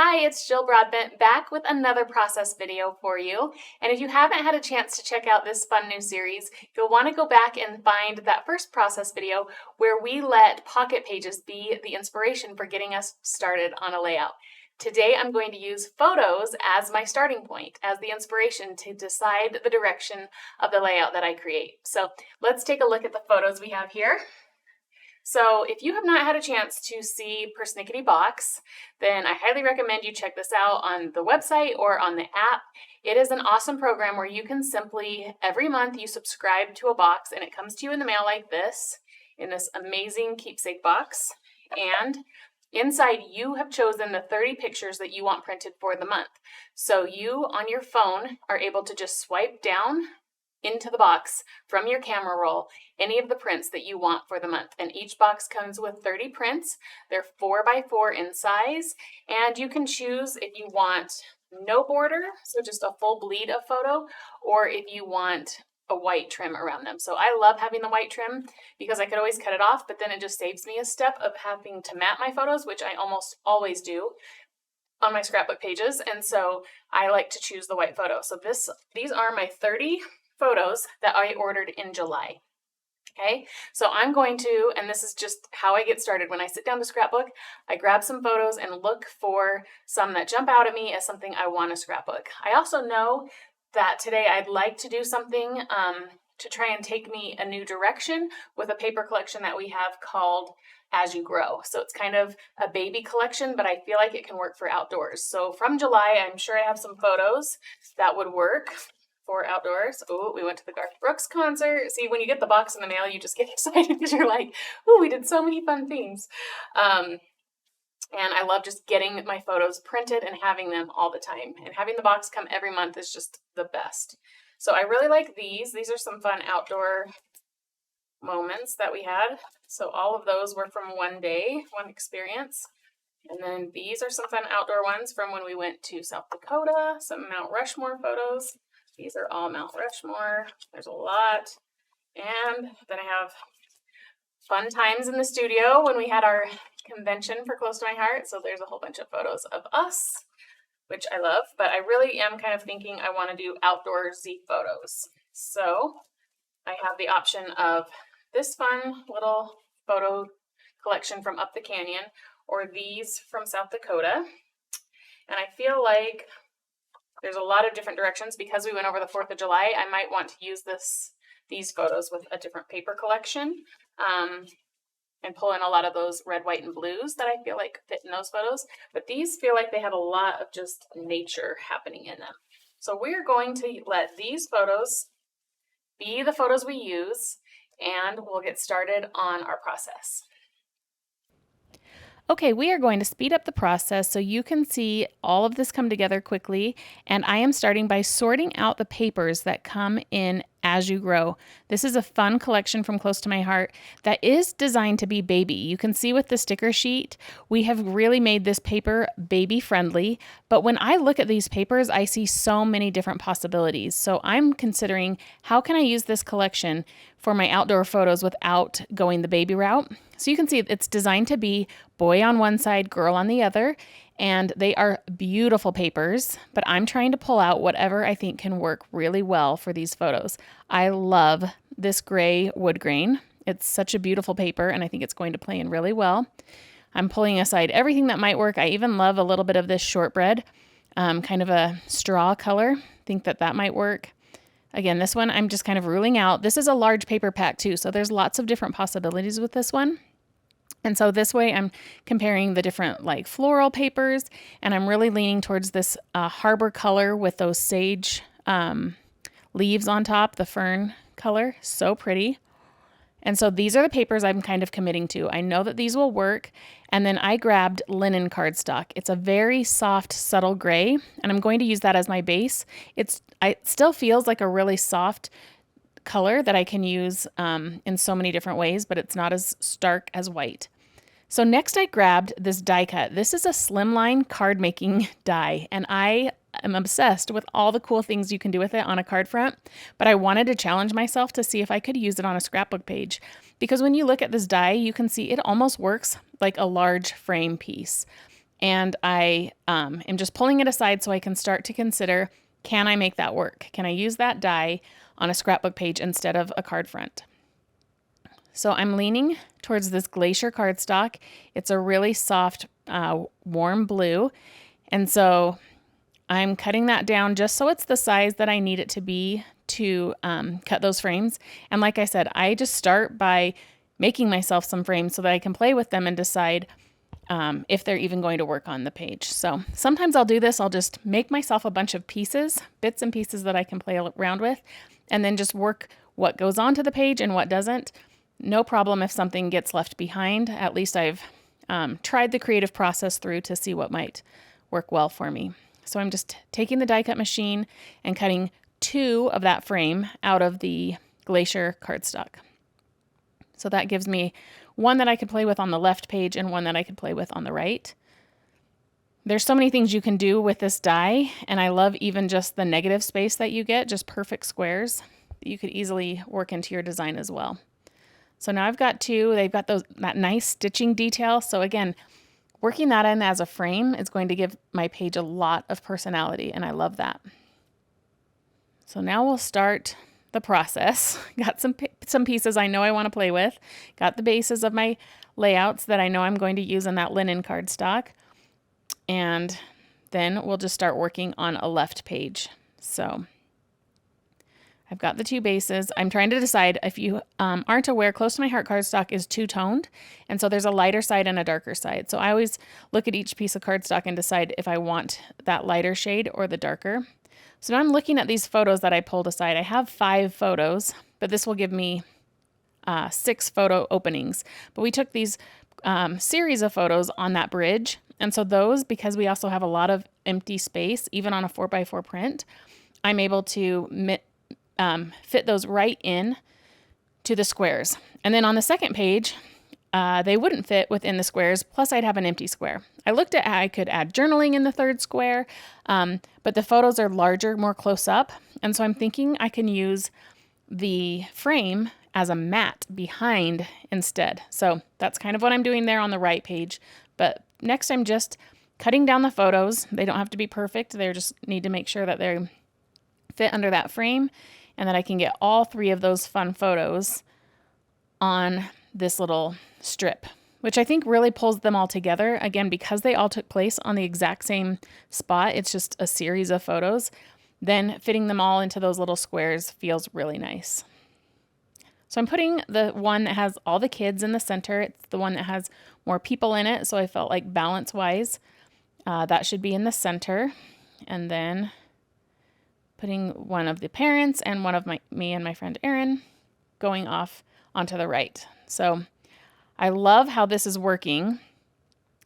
Hi, it's Jill Broadbent back with another process video for you. And if you haven't had a chance to check out this fun new series, you'll want to go back and find that first process video where we let pocket pages be the inspiration for getting us started on a layout. Today I'm going to use photos as my starting point, as the inspiration to decide the direction of the layout that I create. So let's take a look at the photos we have here. So if you have not had a chance to see Persnickety Box, then I highly recommend you check this out on the website or on the app. It is an awesome program where you can simply, every month you subscribe to a box and it comes to you in the mail like this, in this amazing keepsake box. And inside you have chosen the 30 pictures that you want printed for the month. So you on your phone are able to just swipe down into the box from your camera roll any of the prints that you want for the month. And each box comes with 30 prints. They're 4x4 in size, and you can choose if you want no border, so just a full bleed of photo, or if you want a white trim around them. So I love having the white trim because I could always cut it off, but then it just saves me a step of having to map my photos, which I almost always do on my scrapbook pages. And so I like to choose the white photo. So these are my 30 photos that I ordered in July. Okay, so I'm going to, and this is just how I get started. When I sit down to scrapbook, I grab some photos and look for some that jump out at me as something I want to scrapbook. I also know that today I'd like to do something to try and take me a new direction with a paper collection that we have called As You Grow. So it's kind of a baby collection, but I feel like it can work for outdoors. So from July, I'm sure I have some photos that would work for outdoors. Oh, we went to the Garth Brooks concert. See, when you get the box in the mail, you just get excited because you're like, oh, we did so many fun things. And I love just getting my photos printed and having them all the time. And having the box come every month is just the best. So I really like these. These are some fun outdoor moments that we had. So all of those were from one day, one experience. And then these are some fun outdoor ones from when we went to South Dakota, some Mount Rushmore photos. These are all Mount Rushmore. There's a lot. And then I have fun times in the studio when we had our convention for Close to My Heart. So there's a whole bunch of photos of us, which I love. But I really am kind of thinking I want to do outdoorsy photos. So I have the option of this fun little photo collection from Up the Canyon or these from South Dakota. And I feel like there's a lot of different directions. Because we went over the 4th of July, I might want to use these photos with a different paper collection and pull in a lot of those red, white, and blues that I feel like fit in those photos. But these feel like they have a lot of just nature happening in them. So we're going to let these photos be the photos we use, and we'll get started on our process. Okay, we are going to speed up the process so you can see all of this come together quickly. And I am starting by sorting out the papers that come in As You Grow. This is a fun collection from Close to My Heart that is designed to be baby. You can see with the sticker sheet, we have really made this paper baby friendly. But when I look at these papers, I see so many different possibilities. So I'm considering, how can I use this collection for my outdoor photos without going the baby route? So you can see it's designed to be boy on one side, girl on the other, and they are beautiful papers, but I'm trying to pull out whatever I think can work really well for these photos. I love this gray wood grain. It's such a beautiful paper, and I think it's going to play in really well. I'm pulling aside everything that might work. I even love a little bit of this shortbread, kind of a straw color. I think that might work. Again, this one I'm just kind of ruling out. This is a large paper pack too, so there's lots of different possibilities with this one. And so this way I'm comparing the different like floral papers, and I'm really leaning towards this harbor color with those sage leaves on top, the fern color. So pretty. And so these are the papers I'm kind of committing to. I know that these will work. And then I grabbed linen cardstock. It's a very soft, subtle gray, and I'm going to use that as my base. It still feels like a really soft color that I can use in so many different ways, but it's not as stark as white. So next I grabbed this die cut. This is a slimline card making die, and I am obsessed with all the cool things you can do with it on a card front, but I wanted to challenge myself to see if I could use it on a scrapbook page, because when you look at this die, you can see it almost works like a large frame piece. and I am just pulling it aside so I can start to consider, can I make that work? Can I use that die on a scrapbook page instead of a card front? So I'm leaning towards this Glacier cardstock. It's a really soft, warm blue. And so I'm cutting that down just so it's the size that I need it to be to cut those frames. And like I said, I just start by making myself some frames so that I can play with them and decide if they're even going to work on the page. So sometimes I'll do this. I'll just make myself a bunch of pieces, bits and pieces that I can play around with, and then just work what goes onto the page and what doesn't. No problem if something gets left behind. At least I've tried the creative process through to see what might work well for me. So I'm just taking the die cut machine and cutting 2 of that frame out of the Glacier cardstock. So that gives me one that I could play with on the left page and one that I could play with on the right. There's so many things you can do with this die, and I love even just the negative space that you get, just perfect squares that you could easily work into your design as well. So now I've got 2. They've got that nice stitching detail. So again, working that in as a frame is going to give my page a lot of personality, and I love that. So now we'll start the process. Got some pieces I know I want to play with. Got the bases of my layouts that I know I'm going to use in that linen cardstock. And then we'll just start working on a left page. So I've got the 2 bases. I'm trying to decide, if you aren't aware, Close to My Heart cardstock is 2-toned. And so there's a lighter side and a darker side. So I always look at each piece of cardstock and decide if I want that lighter shade or the darker. So now I'm looking at these photos that I pulled aside. I have 5 photos, but this will give me 6 photo openings. But we took these series of photos on that bridge. And so those, because we also have a lot of empty space, even on a 4x4 print, I'm able to fit those right in to the squares. And then on the second page, they wouldn't fit within the squares, plus I'd have an empty square. I looked at how I could add journaling in the third square, but the photos are larger, more close up. And so I'm thinking I can use the frame as a mat behind instead. So that's kind of what I'm doing there on the right page. But next I'm just cutting down the photos. They don't have to be perfect. They just need to make sure that they fit under that frame and that I can get all 3 of those fun photos on this little strip, which I think really pulls them all together. Again, because they all took place on the exact same spot, it's just a series of photos. Then fitting them all into those little squares feels really nice. So I'm putting the one that has all the kids in the center. It's the one that has more people in it, so I felt like balance-wise, that should be in the center. And then putting one of the parents and one of me and my friend Erin going off onto the right. So I love how this is working.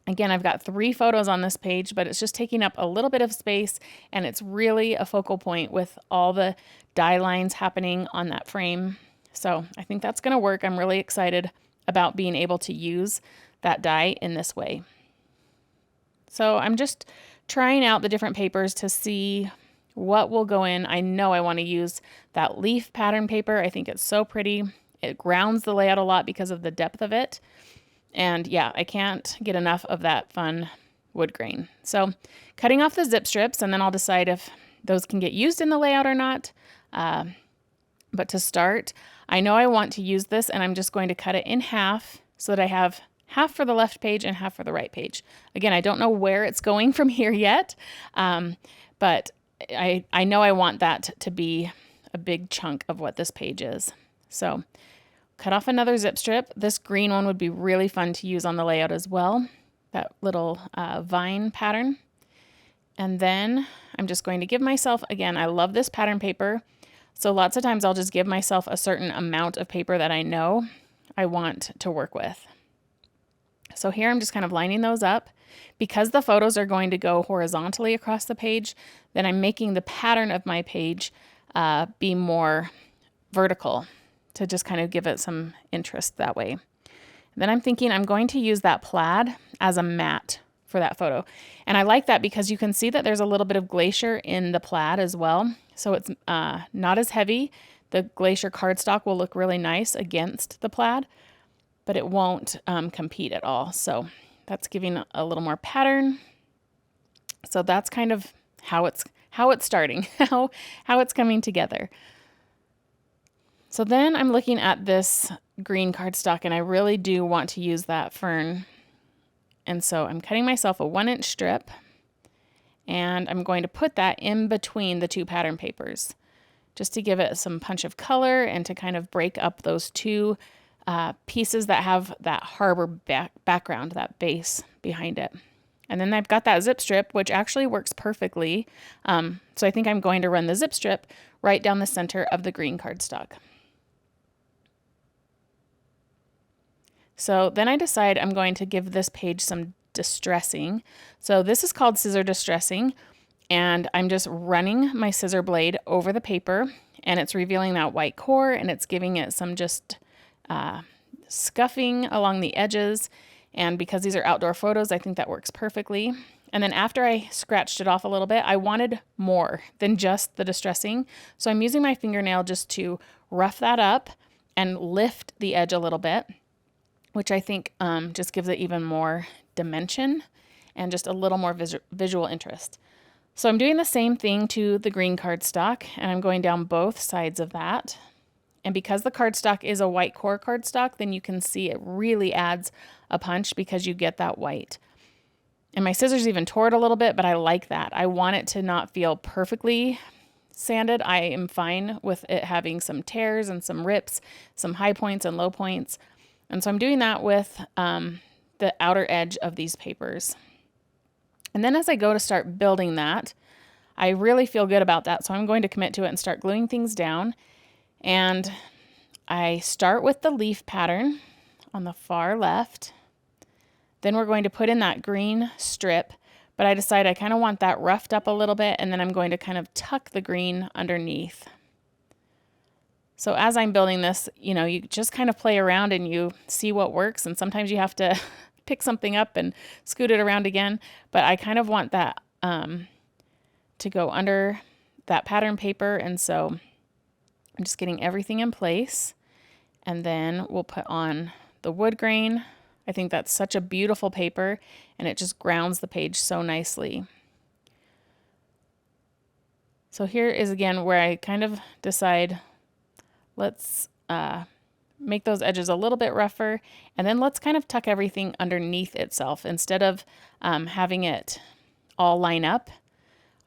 Again, I've got 3 photos on this page, but it's just taking up a little bit of space, and it's really a focal point with all the die lines happening on that frame. So I think that's going to work. I'm really excited about being able to use that die in this way. So I'm just trying out the different papers to see what will go in. I know I want to use that leaf pattern paper. I think it's so pretty. It grounds the layout a lot because of the depth of it. And yeah, I can't get enough of that fun wood grain. So cutting off the zip strips, and then I'll decide if those can get used in the layout or not. But to start, I know I want to use this, and I'm just going to cut it in half so that I have half for the left page and half for the right page. Again, I don't know where it's going from here yet, but I know I want that to be a big chunk of what this page is. So cut off another zip strip. This green one would be really fun to use on the layout as well, that little vine pattern. And then I'm just going to give myself, again, I love this pattern paper. So lots of times I'll just give myself a certain amount of paper that I know I want to work with. So here I'm just kind of lining those up. Because the photos are going to go horizontally across the page, then I'm making the pattern of my page be more vertical to just kind of give it some interest that way. Then I'm thinking I'm going to use that plaid as a mat for that photo. And I like that because you can see that there's a little bit of glacier in the plaid as well. So it's not as heavy. The glacier cardstock will look really nice against the plaid, but it won't compete at all. So that's giving a little more pattern. So that's kind of how it's starting, how it's coming together. So then I'm looking at this green cardstock, and I really do want to use that fern. And so I'm cutting myself a 1-inch strip, and I'm going to put that in between the 2 pattern papers just to give it some punch of color and to kind of break up those 2 pieces that have that harbor background, that base behind it. And then I've got that zip strip, which actually works perfectly. So I think I'm going to run the zip strip right down the center of the green cardstock. So then I decide I'm going to give this page some distressing. So this is called scissor distressing, and I'm just running my scissor blade over the paper, and it's revealing that white core, and it's giving it some just scuffing along the edges. And because these are outdoor photos, I think that works perfectly. And then after I scratched it off a little bit, I wanted more than just the distressing. So I'm using my fingernail just to rough that up and lift the edge a little bit, which I think just gives it even more dimension and just a little more visual interest. So I'm doing the same thing to the green cardstock, and I'm going down both sides of that. And because the cardstock is a white core cardstock, then you can see it really adds a punch because you get that white. And my scissors even tore it a little bit, but I like that. I want it to not feel perfectly sanded. I am fine with it having some tears and some rips, some high points and low points. And so I'm doing that with the outer edge of these papers. And then as I go to start building that, I really feel good about that. So I'm going to commit to it and start gluing things down. And I start with the leaf pattern on the far left. Then we're going to put in that green strip, but I decide I kind of want that roughed up a little bit, and then I'm going to kind of tuck the green underneath. So as I'm building this, you just kind of play around and you see what works, and sometimes you have to pick something up and scoot it around again, but I kind of want that to go under that pattern paper, and so I'm just getting everything in place, and then we'll put on the wood grain. I think that's such a beautiful paper, and it just grounds the page so nicely. So here is again where I kind of decide, let's make those edges a little bit rougher, and then let's kind of tuck everything underneath itself. Instead of having it all line up,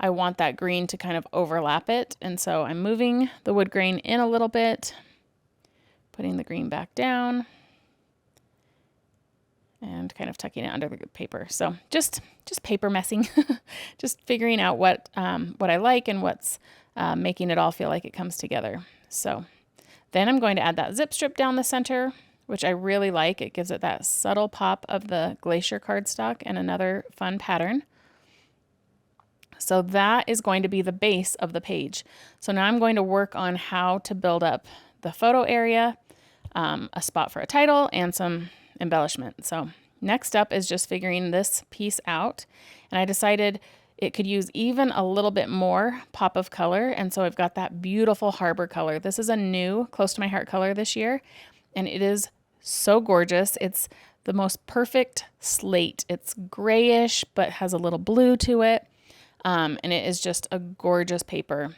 I want that green to kind of overlap it. And so I'm moving the wood grain in a little bit, putting the green back down, and kind of tucking it under the paper. So just paper messing, just figuring out what I like and what's making it all feel like it comes together. So then I'm going to add that zip strip down the center, which I really like. It gives it that subtle pop of the glacier cardstock and another fun pattern. So that is going to be the base of the page. So now I'm going to work on how to build up the photo area, a spot for a title, and some embellishment. So next up is just figuring this piece out. And I decided it could use even a little bit more pop of color. And so I've got that beautiful harbor color. This is a new close to my heart color this year, and it is so gorgeous. It's the most perfect slate. It's grayish, but has a little blue to it. And it is just a gorgeous paper.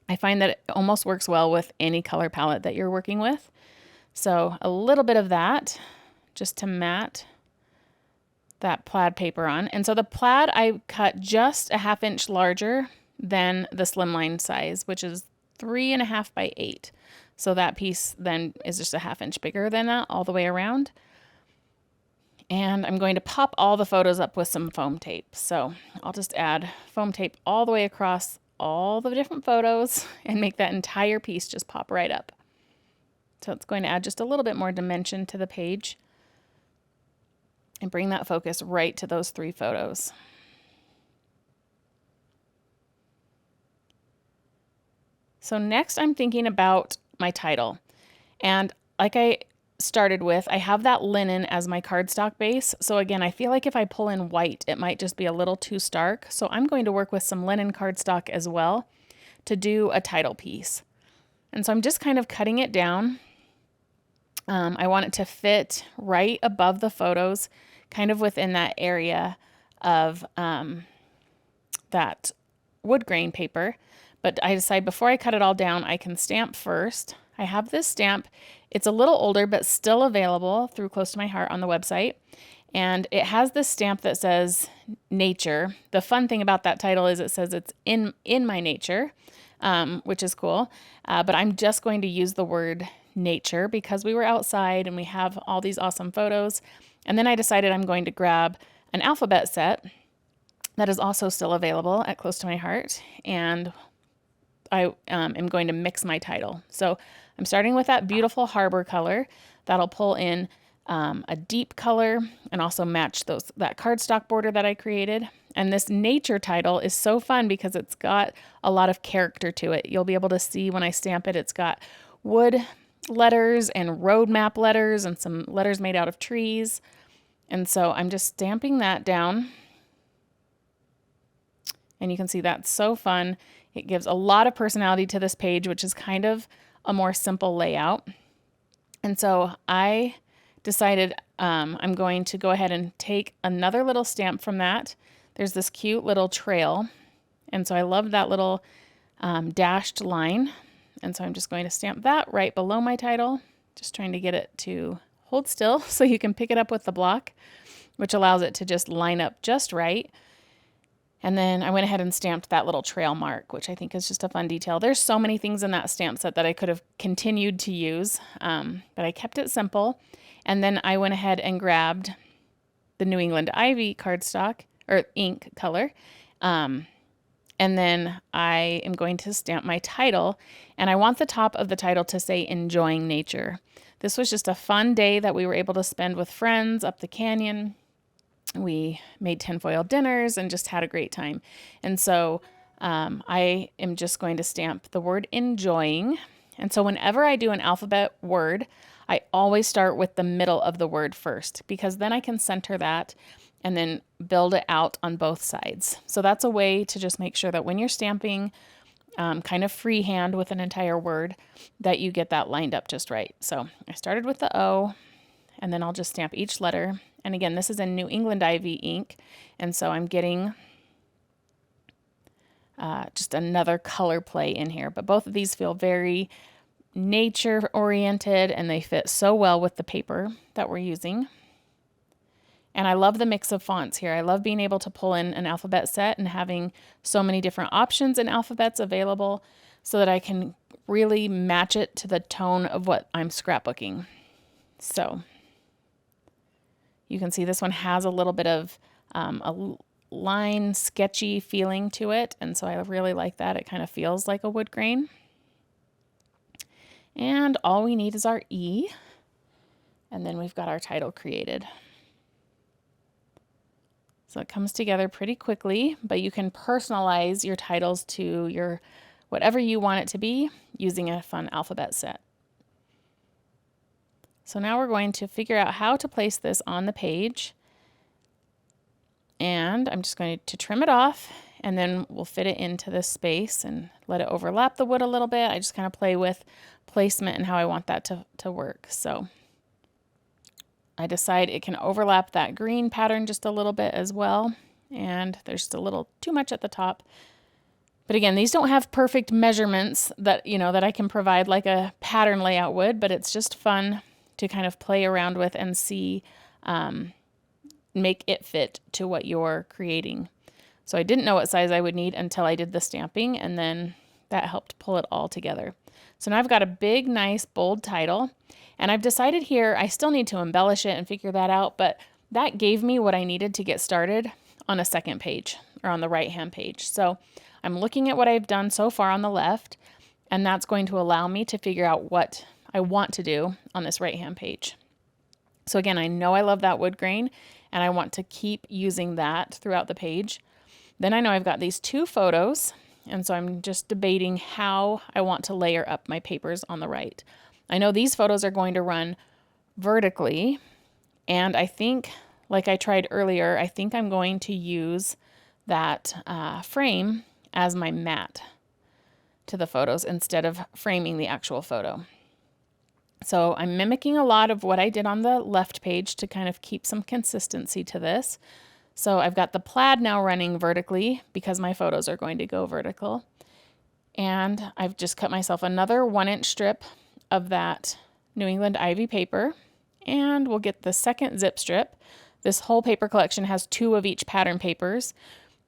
I find that it almost works well with any color palette that you're working with. So a little bit of that just to mat that plaid paper on. And so the plaid I cut just a 1/2 inch larger than the slimline size, which is 3.5 by 8. So that piece then is just a 1/2 inch bigger than that all the way around. And I'm going to pop all the photos up with some foam tape. So I'll just add foam tape all the way across all the different photos and make that entire piece just pop right up. So it's going to add just a little bit more dimension to the page and bring that focus right to those 3 photos. So next I'm thinking about my title. And like I started with, I have that linen as my cardstock base. So again, I feel like if I pull in white, it might just be a little too stark. So I'm going to work with some linen cardstock as well to do a title piece. And so I'm just kind of cutting it down. I want it to fit right above the photos, kind of within that area of that wood grain paper. But I decide before I cut it all down, I can stamp first. I have this stamp. It's a little older, but still available through Close to My Heart on the website. And it has this stamp that says nature. The fun thing about that title is it says it's in my nature, which is cool. But I'm just going to use the word nature because we were outside and we have all these awesome photos. And then I decided I'm going to grab an alphabet set that is also still available at Close to My Heart. And I am going to mix my title. So I'm starting with that beautiful harbor color. That'll pull in a deep color and also match that cardstock border that I created. And this nature title is so fun because it's got a lot of character to it. You'll be able to see when I stamp it, it's got wood letters and road map letters and some letters made out of trees. And so I'm just stamping that down. And you can see that's so fun. It gives a lot of personality to this page, which is kind of a more simple layout. And so I decided I'm going to go ahead and take another little stamp from that. There's this cute little trail. And so I love that little dashed line. And so I'm just going to stamp that right below my title, just trying to get it to hold still so you can pick it up with the block, which allows it to just line up just right. And then I went ahead and stamped that little trail mark, which I think is just a fun detail. There's so many things in that stamp set that I could have continued to use, but I kept it simple. And then I went ahead and grabbed the New England Ivy cardstock, or ink color. And then I am going to stamp my title, and I want the top of the title to say enjoying nature. This was just a fun day that we were able to spend with friends up the canyon. We made tinfoil dinners and just had a great time. And so I am just going to stamp the word enjoying. And so whenever I do an alphabet word, I always start with the middle of the word first, because then I can center that and then build it out on both sides. So that's a way to just make sure that when you're stamping kind of freehand with an entire word, that you get that lined up just right. So I started with the O, and then I'll just stamp each letter. And again, this is in New England Ivy ink, and so I'm getting just another color play in here. But both of these feel very nature-oriented, and they fit so well with the paper that we're using. And I love the mix of fonts here. I love being able to pull in an alphabet set and having so many different options and alphabets available so that I can really match it to the tone of what I'm scrapbooking. So you can see this one has a little bit of a line sketchy feeling to it, and so I really like that. It kind of feels like a wood grain. And all we need is our E, and then we've got our title created. So it comes together pretty quickly, but you can personalize your titles to your whatever you want it to be using a fun alphabet set. So now we're going to figure out how to place this on the page. And I'm just going to trim it off, and then we'll fit it into this space and let it overlap the wood a little bit. I just kind of play with placement and how I want that to work. So I decide it can overlap that green pattern just a little bit as well. And there's just a little too much at the top. But again, these don't have perfect measurements that, that I can provide like a pattern layout would, but it's just fun to kind of play around with and see, make it fit to what you're creating. So I didn't know what size I would need until I did the stamping, and then that helped pull it all together. So now I've got a big, nice, bold title, and I've decided here I still need to embellish it and figure that out, but that gave me what I needed to get started on a second page, or on the right-hand page. So I'm looking at what I've done so far on the left, and that's going to allow me to figure out what I want to do on this right-hand page. So again, I know I love that wood grain, and I want to keep using that throughout the page. Then I know I've got these two photos, and so I'm just debating how I want to layer up my papers on the right. I know these photos are going to run vertically, and I think, like I tried earlier, I think I'm going to use that frame as my mat to the photos instead of framing the actual photo. So I'm mimicking a lot of what I did on the left page to kind of keep some consistency to this. So I've got the plaid now running vertically because my photos are going to go vertical. And I've just cut myself another 1-inch strip of that New England ivy paper. And we'll get the second zip strip. This whole paper collection has 2 of each pattern papers.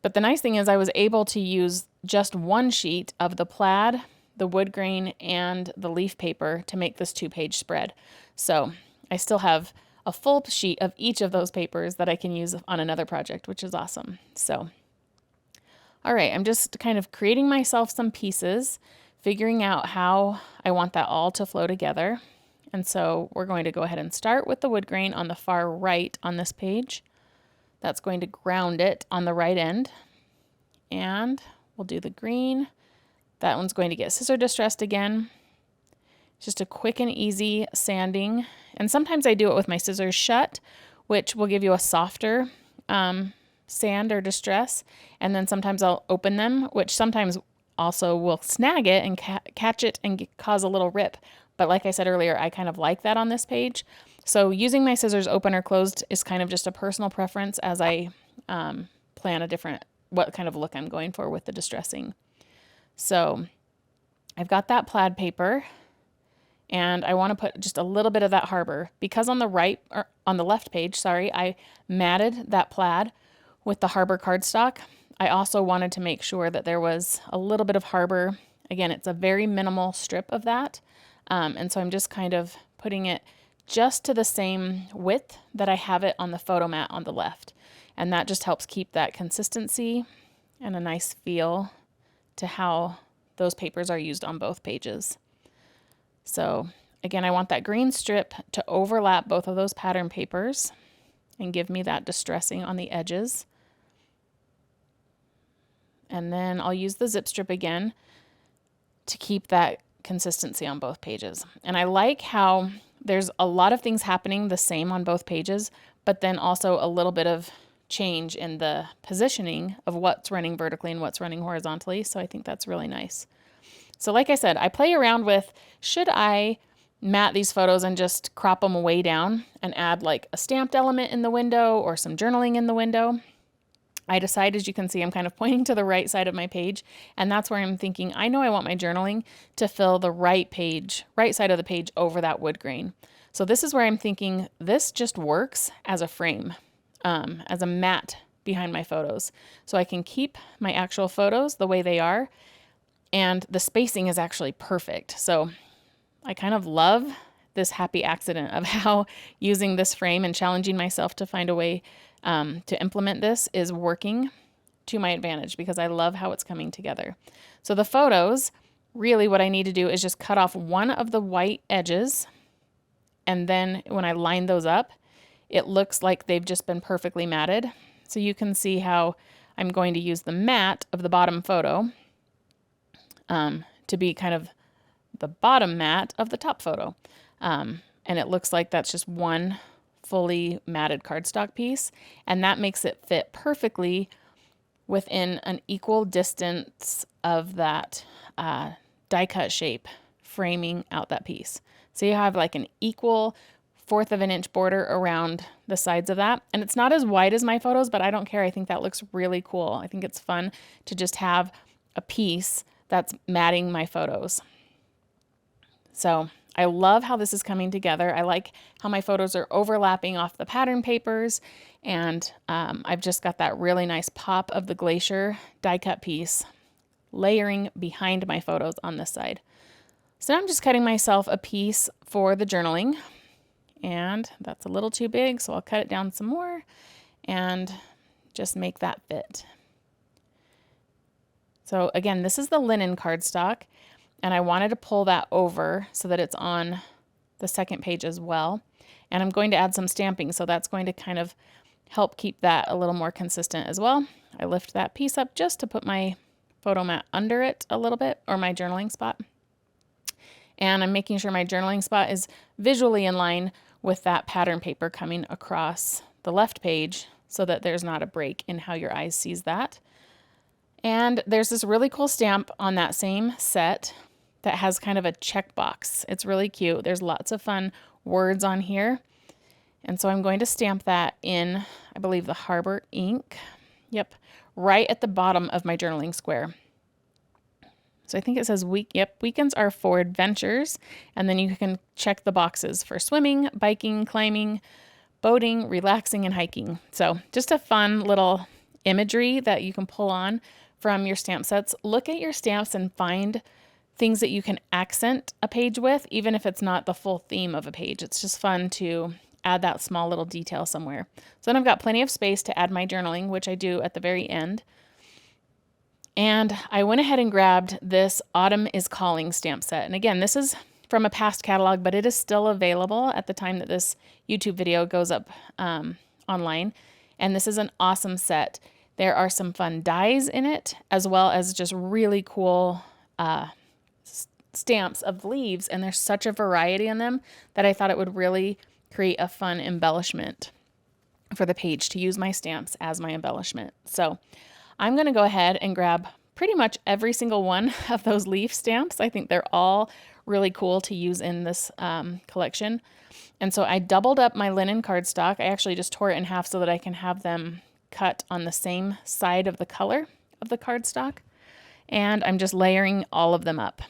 But the nice thing is I was able to use just 1 sheet of the plaid, the wood grain, and the leaf paper to make this 2-page spread. So I still have a full sheet of each of those papers that I can use on another project, which is awesome. So, all right, I'm just kind of creating myself some pieces, figuring out how I want that all to flow together. And so we're going to go ahead and start with the wood grain on the far right on this page. That's going to ground it on the right end. And we'll do the green. That one's going to get scissor distressed again. Just a quick and easy sanding. And sometimes I do it with my scissors shut, which will give you a softer sand or distress. And then sometimes I'll open them, which sometimes also will snag it and catch it and cause a little rip. But like I said earlier, I kind of like that on this page. So using my scissors open or closed is kind of just a personal preference as I plan what kind of look I'm going for with the distressing. So I've got that plaid paper and I want to put just a little bit of that harbor because on the left page, I matted that plaid with the harbor cardstock. I also wanted to make sure that there was a little bit of harbor. Again, it's a very minimal strip of that. And so I'm just kind of putting it just to the same width that I have it on the photo mat on the left. And that just helps keep that consistency and a nice feel to how those papers are used on both pages. So again, I want that green strip to overlap both of those pattern papers and give me that distressing on the edges. And then I'll use the zip strip again to keep that consistency on both pages. And I like how there's a lot of things happening the same on both pages, but then also a little bit of change in the positioning of what's running vertically and what's running horizontally. So I think that's really nice. So like I said, I play around with, should I mat these photos and just crop them way down and add like a stamped element in the window or some journaling in the window? I decide, as you can see, I'm kind of pointing to the right side of my page, and that's where I'm thinking, I know I want my journaling to fill the right side of the page over that wood grain. So this is where I'm thinking this just works as a frame, as a mat behind my photos. So I can keep my actual photos the way they are, and the spacing is actually perfect. So I kind of love this happy accident of how using this frame and challenging myself to find a way to implement this is working to my advantage because I love how it's coming together. So the photos, really what I need to do is just cut off one of the white edges, and then when I line those up, it looks like they've just been perfectly matted. So you can see how I'm going to use the mat of the bottom photo to be kind of the bottom mat of the top photo. And it looks like that's just one fully matted cardstock piece, and that makes it fit perfectly within an equal distance of that die cut shape framing out that piece. So you have like an equal 1/4 of an inch border around the sides of that. And it's not as wide as my photos, but I don't care. I think that looks really cool. I think it's fun to just have a piece that's matting my photos. So I love how this is coming together. I like how my photos are overlapping off the pattern papers, and I've just got that really nice pop of the glacier die cut piece layering behind my photos on this side. So now I'm just cutting myself a piece for the journaling, and that's a little too big, so I'll cut it down some more and just make that fit. So again, this is the linen cardstock, and I wanted to pull that over so that it's on the second page as well. And I'm going to add some stamping, so that's going to kind of help keep that a little more consistent as well. I lift that piece up just to put my photo mat under it a little bit, or my journaling spot. And I'm making sure my journaling spot is visually in line with that pattern paper coming across the left page so that there's not a break in how your eyes sees that. And there's this really cool stamp on that same set that has kind of a checkbox. It's really cute. There's lots of fun words on here. And so I'm going to stamp that in, I believe, the Harbor ink. Yep, right at the bottom of my journaling square. So I think it says weekends are for adventures. And then you can check the boxes for swimming, biking, climbing, boating, relaxing, and hiking. So just a fun little imagery that you can pull on from your stamp sets. Look at your stamps and find things that you can accent a page with, even if it's not the full theme of a page. It's just fun to add that small little detail somewhere. So then I've got plenty of space to add my journaling, which I do at the very end. And I went ahead and grabbed this Autumn is Calling stamp set. And again, this is from a past catalog, but it is still available at the time that this YouTube video goes up online. And this is an awesome set. There are some fun dies in it, as well as just really cool stamps of leaves. And there's such a variety in them that I thought it would really create a fun embellishment for the page to use my stamps as my embellishment. So I'm going to go ahead and grab pretty much every single one of those leaf stamps. I think they're all really cool to use in this collection. And so I doubled up my linen cardstock. I actually just tore it in half so that I can have them cut on the same side of the color of the cardstock. And I'm just layering all of them up.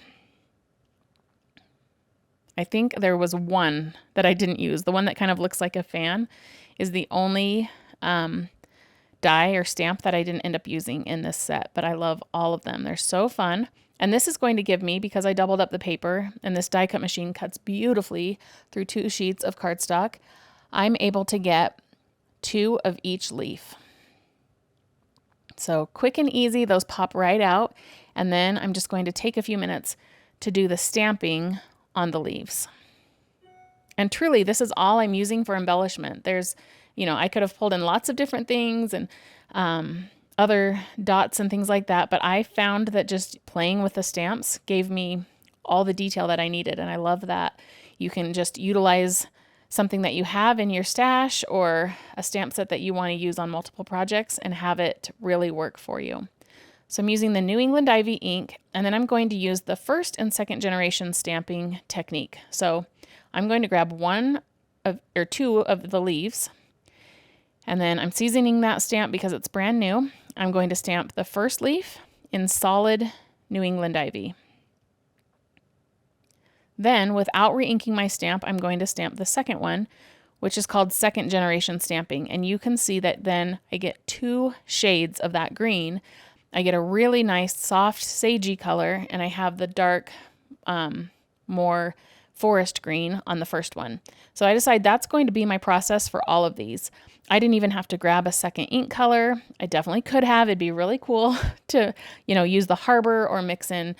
I think there was one that I didn't use. The one that kind of looks like a fan is the only die or stamp that I didn't end up using in this set, but I love all of them. They're so fun. And this is going to give me, because I doubled up the paper and this die cut machine cuts beautifully through 2 sheets of cardstock, I'm able to get 2 of each leaf. So quick and easy, those pop right out. And then I'm just going to take a few minutes to do the stamping on the leaves. And truly, this is all I'm using for embellishment. There's, I could have pulled in lots of different things and other dots and things like that, but I found that just playing with the stamps gave me all the detail that I needed, and I love that. You can just utilize something that you have in your stash or a stamp set that you want to use on multiple projects and have it really work for you. So I'm using the New England Ivy ink, and then I'm going to use the 1st and 2nd generation stamping technique. So I'm going to grab 2 of the leaves, and then I'm seasoning that stamp because it's brand new. I'm going to stamp the first leaf in solid New England Ivy. Then, without re-inking my stamp, I'm going to stamp the second one, which is called 2nd generation stamping. And you can see that then I get 2 shades of that green. I get a really nice soft sagey color, and I have the dark, more forest green on the first one. So I decided that's going to be my process for all of these. I didn't even have to grab a second ink color. I definitely could have. It'd be really cool to, use the Harbor or mix in,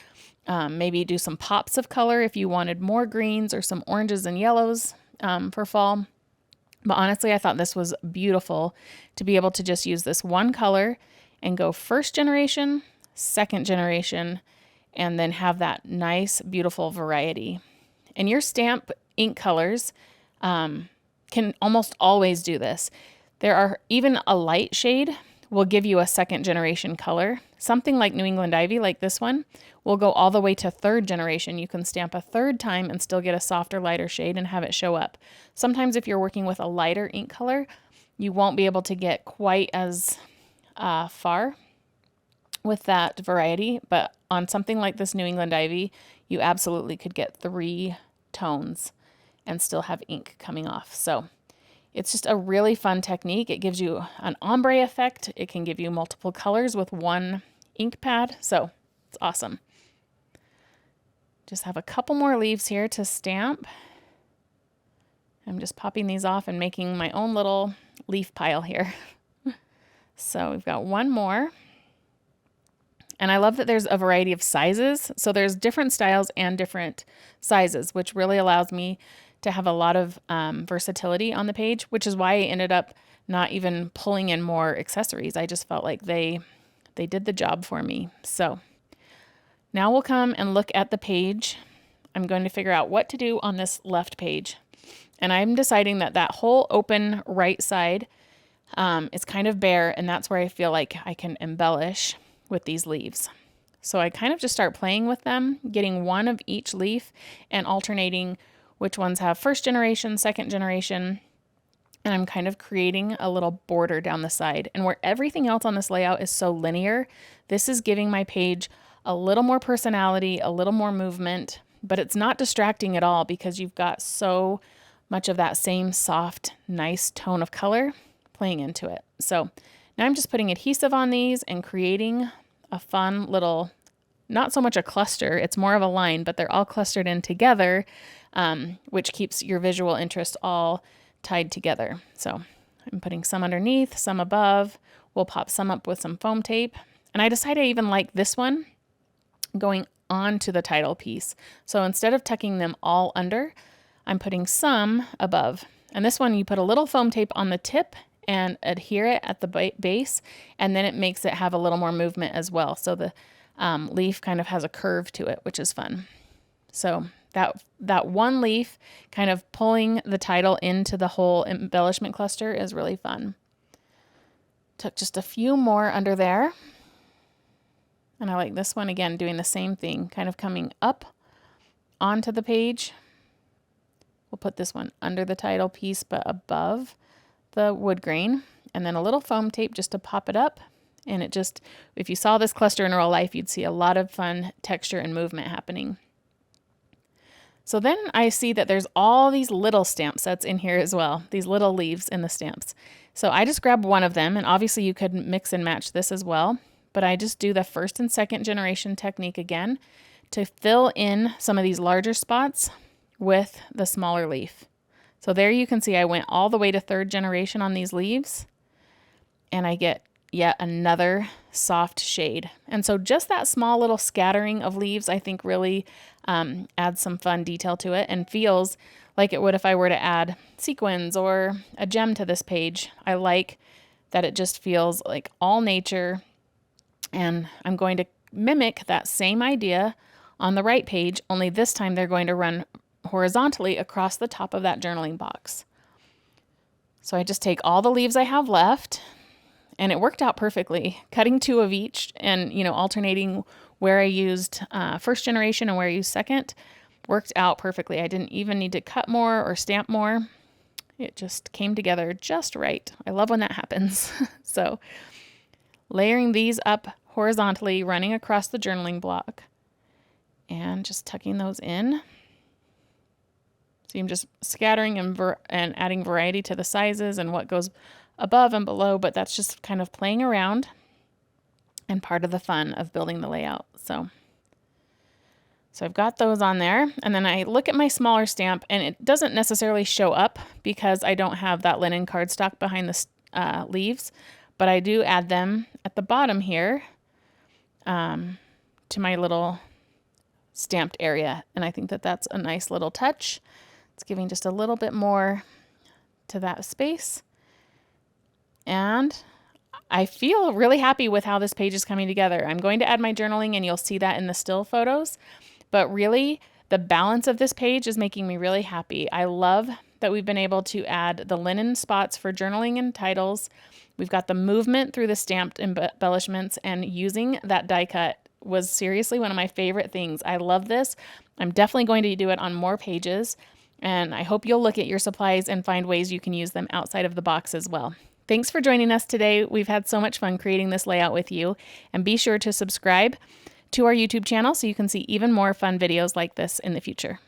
maybe do some pops of color if you wanted more greens or some oranges and yellows for fall. But honestly, I thought this was beautiful to be able to just use this one color and go 1st generation, 2nd generation, and then have that nice, beautiful variety. And your stamp ink colors can almost always do this. There are even a light shade will give you a 2nd generation color. Something like New England Ivy, like this one, will go all the way to 3rd generation. You can stamp a 3rd time and still get a softer, lighter shade and have it show up. Sometimes if you're working with a lighter ink color, you won't be able to get quite as far with that variety, but on something like this New England Ivy, you absolutely could get 3 tones and still have ink coming off. So it's just a really fun technique. It gives you an ombre effect. It can give you multiple colors with one ink pad. So it's awesome. Just have a couple more leaves here to stamp. I'm just popping these off and making my own little leaf pile here. So we've got one more. And I love that there's a variety of sizes. So there's different styles and different sizes, which really allows me to have a lot of versatility on the page, which is why I ended up not even pulling in more accessories. I just felt like they did the job for me. So now we'll come and look at the page. I'm going to figure out what to do on this left page. And I'm deciding that that whole open right side is kind of bare, and that's where I feel like I can embellish with these leaves. So I kind of just start playing with them, getting one of each leaf and alternating which ones have first generation, second generation, and I'm kind of creating a little border down the side. And where everything else on this layout is so linear, this is giving my page a little more personality, a little more movement, but it's not distracting at all because you've got so much of that same soft, nice tone of color playing into it. So now I'm just putting adhesive on these and creating a fun little, not so much a cluster, it's more of a line, but they're all clustered in together, which keeps your visual interest all tied together. So I'm putting some underneath, some above. We'll pop some up with some foam tape. And I decided I even like this one going onto the title piece. So instead of tucking them all under, I'm putting some above. And this one, you put a little foam tape on the tip and adhere it at the base, and then it makes it have a little more movement as well. So the leaf kind of has a curve to it, which is fun. So that one leaf kind of pulling the title into the whole embellishment cluster is really fun. Took just a few more under there. And I like this one again, doing the same thing, kind of coming up onto the page. We'll put this one under the title piece, but above the wood grain, and then a little foam tape just to pop it up. And it just, if you saw this cluster in real life, you'd see a lot of fun texture and movement happening. So then I see that there's all these little stamp sets in here as well, these little leaves in the stamps. So I just grabbed one of them, and obviously you could mix and match this as well, but I just do the first and second generation technique again to fill in some of these larger spots with the smaller leaf. So there you can see I went all the way to third generation on these leaves, and I get yet another soft shade. And so just that small little scattering of leaves, I think really adds some fun detail to it and feels like it would if I were to add sequins or a gem to this page. I like that it just feels like all nature, and I'm going to mimic that same idea on the right page, only this time they're going to run horizontally across the top of that journaling box. So I just take all the leaves I have left, and it worked out perfectly, cutting two of each and, alternating where I used first generation and where I used second worked out perfectly. I didn't even need to cut more or stamp more. It just came together just right. I love when that happens. So layering these up horizontally, running across the journaling block, and just tucking those in. So I'm just scattering and adding variety to the sizes and what goes above and below, but that's just kind of playing around and part of the fun of building the layout. So I've got those on there, and then I look at my smaller stamp, and it doesn't necessarily show up because I don't have that linen cardstock behind the leaves, but I do add them at the bottom here to my little stamped area, and I think that that's a nice little touch. It's giving just a little bit more to that space. And I feel really happy with how this page is coming together. I'm going to add my journaling, and you'll see that in the still photos. But really, the balance of this page is making me really happy. I love that we've been able to add the linen spots for journaling and titles. We've got the movement through the stamped embellishments, and using that die cut was seriously one of my favorite things. I love this. I'm definitely going to do it on more pages, and I hope you'll look at your supplies and find ways you can use them outside of the box as well. Thanks for joining us today. We've had so much fun creating this layout with you, and be sure to subscribe to our YouTube channel so you can see even more fun videos like this in the future.